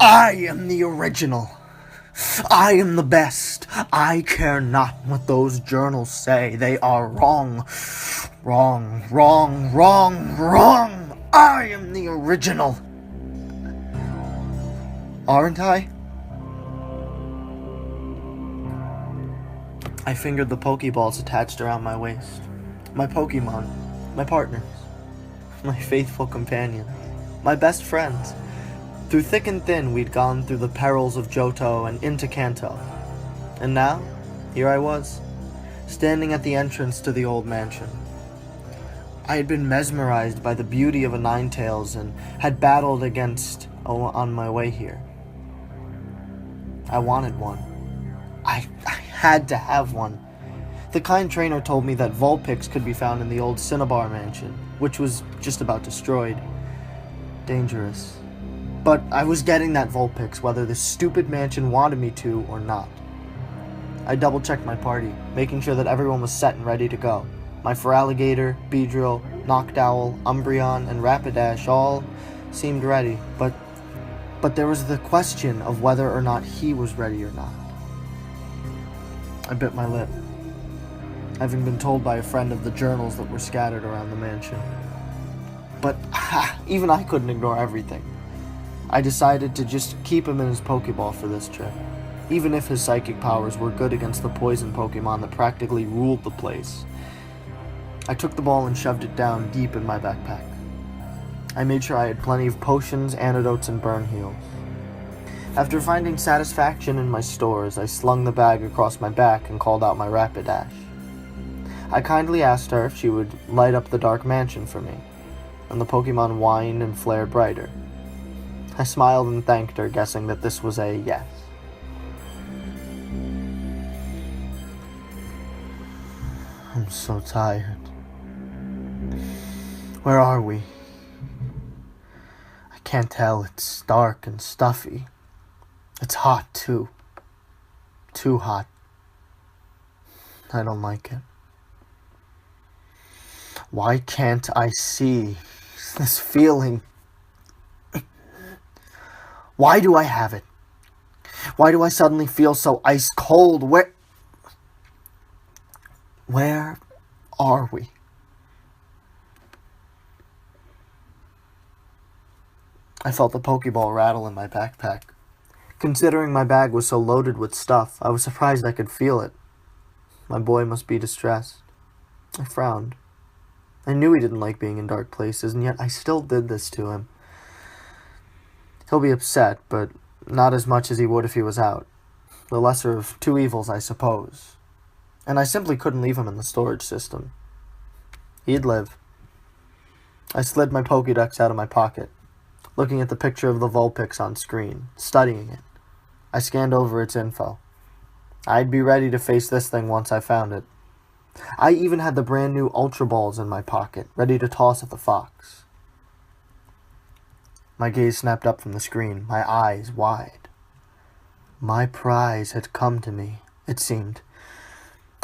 I am the original. I am the best. I care not what those journals say. They are wrong. Wrong, wrong, wrong, wrong. I am the original. Aren't I? I fingered the Pokeballs attached around my waist. My Pokemon. My partners. My faithful companions. My best friends. Through thick and thin, we'd gone through the perils of Johto and into Kanto. And now, here I was, standing at the entrance to the old mansion. I had been mesmerized by the beauty of a Ninetales and had battled against on my way here. I wanted one. I had to have one. The kind trainer told me that Vulpix could be found in the old Cinnabar mansion, which was just about destroyed. Dangerous. But I was getting that Vulpix whether this stupid mansion wanted me to or not. I double-checked my party, making sure that everyone was set and ready to go. My Feraligatr, Beedrill, Noctowl, Umbreon, and Rapidash all seemed ready, but there was the question of whether or not he was ready or not. I bit my lip, having been told by a friend of the journals that were scattered around the mansion. But even I couldn't ignore everything. I decided to just keep him in his Pokeball for this trip, even if his psychic powers were good against the poison Pokemon that practically ruled the place. I took the ball and shoved it down deep in my backpack. I made sure I had plenty of potions, antidotes, and burn heals. After finding satisfaction in my stores, I slung the bag across my back and called out my Rapidash. I kindly asked her if she would light up the dark mansion for me, and the Pokemon whined and flared brighter. I smiled and thanked her, guessing that this was a yes. I'm so tired. Where are we? I can't tell. It's dark and stuffy. It's hot, too. Too hot. I don't like it. Why can't I see this feeling? Why do I have it? Why do I suddenly feel so ice cold? Where are we? I felt the Pokeball rattle in my backpack. Considering my bag was so loaded with stuff, I was surprised I could feel it. My boy must be distressed. I frowned. I knew he didn't like being in dark places, and yet I still did this to him. He'll be upset, but not as much as he would if he was out. The lesser of two evils, I suppose. And I simply couldn't leave him in the storage system. He'd live. I slid my Pokédex out of my pocket, looking at the picture of the Vulpix on screen, studying it. I scanned over its info. I'd be ready to face this thing once I found it. I even had the brand new Ultra Balls in my pocket, ready to toss at the fox. My gaze snapped up from the screen, my eyes wide. My prize had come to me, it seemed.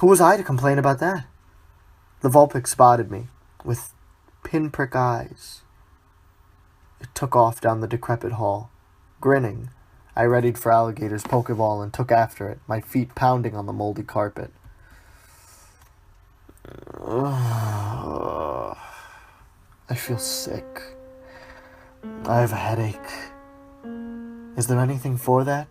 Who was I to complain about that? The Vulpix spotted me, with pinprick eyes. It took off down the decrepit hall. Grinning, I readied for Alligator's Pokeball and took after it, my feet pounding on the moldy carpet. I feel sick. I have a headache. Is there anything for that?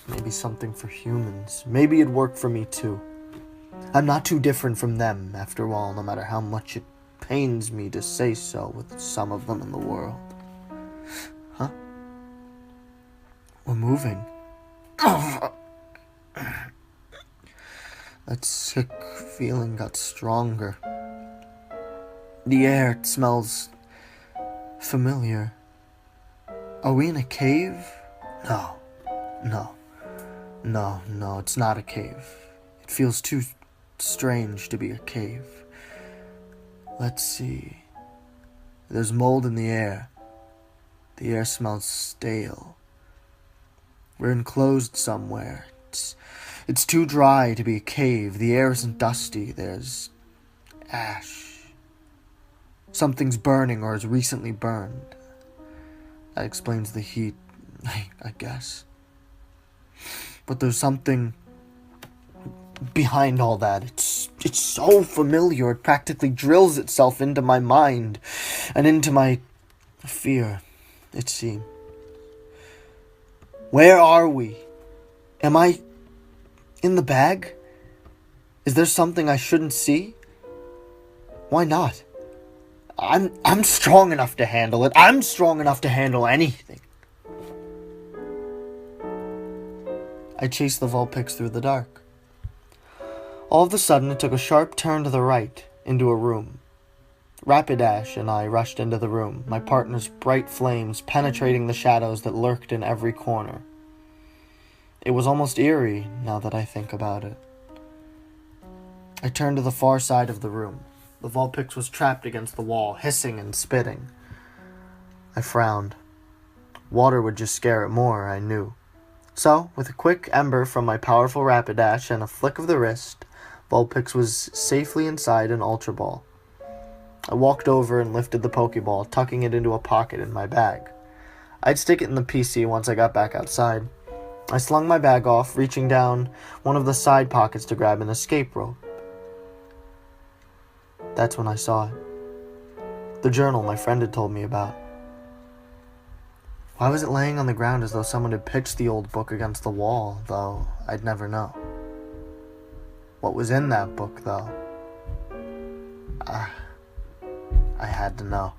Maybe something for humans. Maybe it'd work for me too. I'm not too different from them, after all, no matter how much it pains me to say so with some of them in the world. Huh? We're moving. That sick feeling got stronger. The air, it smells familiar. Are we in a cave? No, it's not a cave. It feels too strange to be a cave. Let's see. There's mold in the air. The air smells stale. We're enclosed somewhere. It's too dry to be a cave. The air isn't dusty. There's ash. Something's burning or has recently burned. That explains the heat, I guess. But there's something behind all that. It's so familiar. It practically drills itself into my mind and into my fear, it seems. Where are we? Am I in the bag? Is there something I shouldn't see? Why not? I'm strong enough to handle it. I'm strong enough to handle anything. I chased the Vulpix through the dark. All of a sudden, it took a sharp turn to the right, into a room. Rapidash and I rushed into the room, my partner's bright flames penetrating the shadows that lurked in every corner. It was almost eerie, now that I think about it. I turned to the far side of the room. The Vulpix was trapped against the wall, hissing and spitting. I frowned. Water would just scare it more, I knew. So, with a quick ember from my powerful Rapidash and a flick of the wrist, Vulpix was safely inside an Ultra Ball. I walked over and lifted the Pokeball, tucking it into a pocket in my bag. I'd stick it in the PC once I got back outside. I slung my bag off, reaching down one of the side pockets to grab an escape rope. That's when I saw it. The journal my friend had told me about. Why was it laying on the ground as though someone had pitched the old book against the wall, though I'd never know. What was in that book, though? I had to know.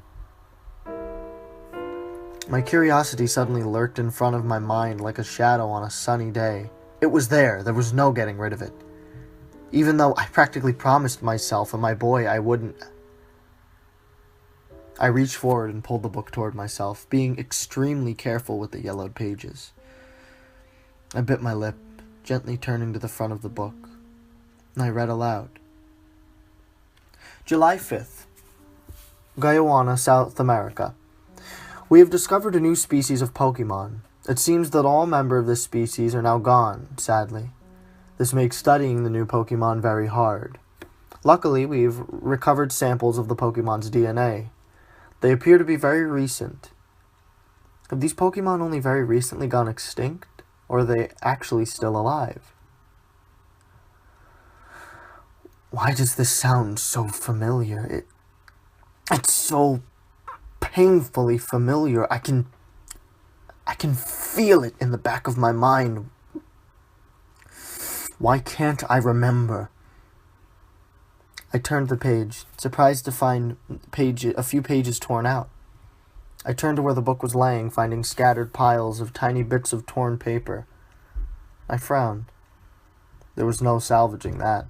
My curiosity suddenly lurked in front of my mind like a shadow on a sunny day. It was there. There was no getting rid of it. Even though I practically promised myself and my boy I wouldn't. I reached forward and pulled the book toward myself, being extremely careful with the yellowed pages. I bit my lip, gently turning to the front of the book, and I read aloud. July 5th. Guyana, South America. We have discovered a new species of Pokemon. It seems that all members of this species are now gone, sadly. This makes studying the new Pokemon very hard. Luckily, we've recovered samples of the Pokemon's DNA. They appear to be very recent. Have these Pokemon only very recently gone extinct, or are they actually still alive? Why does this sound so familiar? It's so painfully familiar. I can feel it in the back of my mind. Why can't I remember? I turned the page, surprised to find a few pages torn out. I turned to where the book was laying, finding scattered piles of tiny bits of torn paper. I frowned. There was no salvaging that.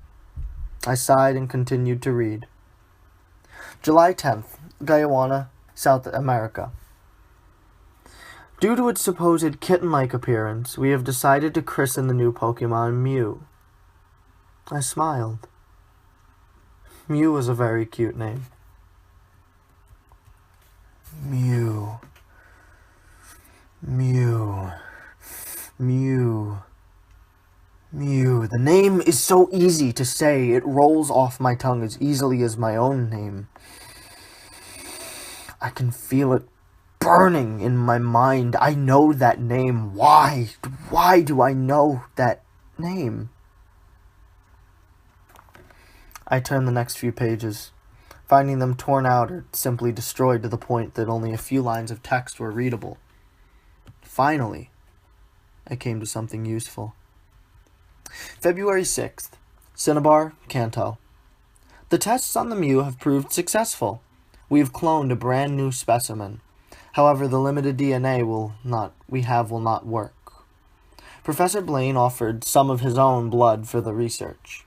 I sighed and continued to read. July 10th, Guyana, South America. Due to its supposed kitten-like appearance, we have decided to christen the new Pokemon Mew. I smiled. Mew was a very cute name. Mew. Mew. Mew. Mew. The name is so easy to say, it rolls off my tongue as easily as my own name. I can feel it burning in my mind. I know that name. Why? Why do I know that name? I turned the next few pages, finding them torn out or simply destroyed to the point that only a few lines of text were readable. Finally, I came to something useful. February 6th, Cinnabar, Kanto. The tests on the Mew have proved successful. We have cloned a brand new specimen. However, the limited DNA will not work. Professor Blaine offered some of his own blood for the research.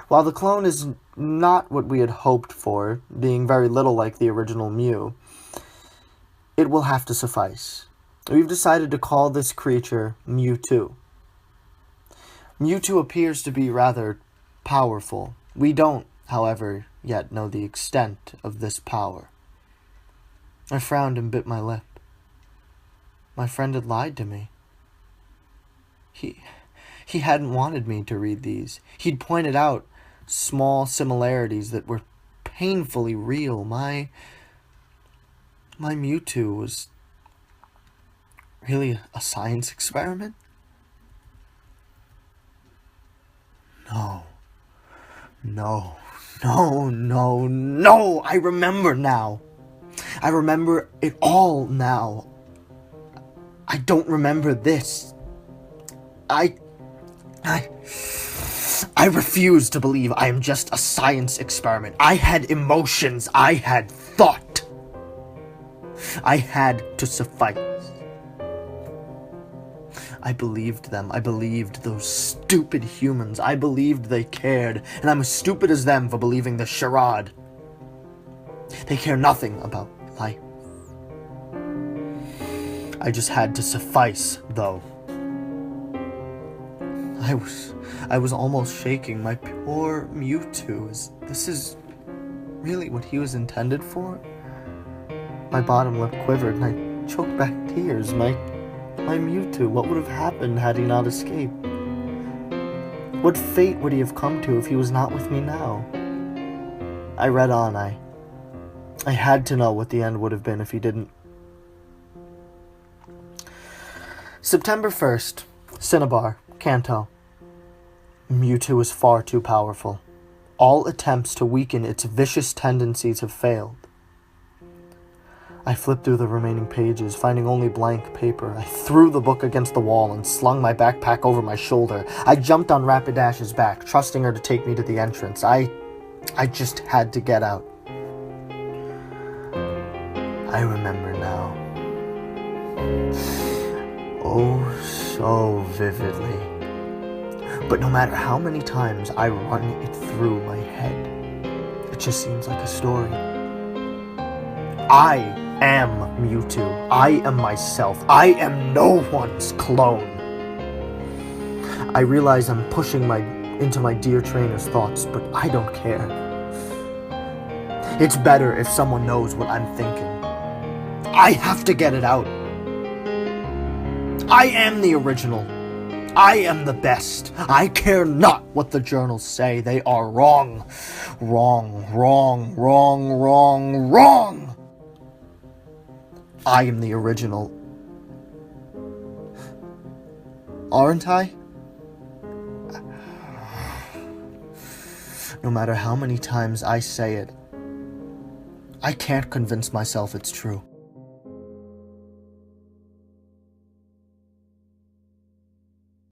While the clone is not what we had hoped for, being very little like the original Mew, it will have to suffice. We've decided to call this creature Mewtwo. Mewtwo appears to be rather powerful. We don't, however, yet know the extent of this power. I frowned and bit my lip. My friend had lied to me. He hadn't wanted me to read these. He'd pointed out small similarities that were painfully real. My Mewtwo was really a science experiment? No. No. No, no, no! I remember now. I remember it all now. I don't remember this. I refuse to believe I am just a science experiment. I had emotions. I had thought. I had to suffice. I believed them. I believed those stupid humans. I believed they cared, and I'm as stupid as them for believing the charade. They care nothing about life. I just had to suffice, though. I was almost shaking. My poor Mewtwo. This is really what he was intended for? My bottom lip quivered, and I choked back tears. My Mewtwo, what would have happened had he not escaped? What fate would he have come to if he was not with me now? I read on. I had to know what the end would have been if he didn't. September 1st, Cinnabar, Kanto. Mewtwo is far too powerful. All attempts to weaken its vicious tendencies have failed. I flipped through the remaining pages, finding only blank paper. I threw the book against the wall and slung my backpack over my shoulder. I jumped on Rapidash's back, trusting her to take me to the entrance. I just had to get out. I remember now. Oh, so vividly. But no matter how many times I run it through my head, it just seems like a story. I am Mewtwo. I am myself. I am no one's clone. I realize I'm pushing into my dear trainer's thoughts, but I don't care. It's better if someone knows what I'm thinking. I have to get it out. I am the original. I am the best. I care not what the journals say. They are wrong. Wrong, wrong, wrong, wrong, wrong. I am the original. Aren't I? No matter how many times I say it, I can't convince myself it's true.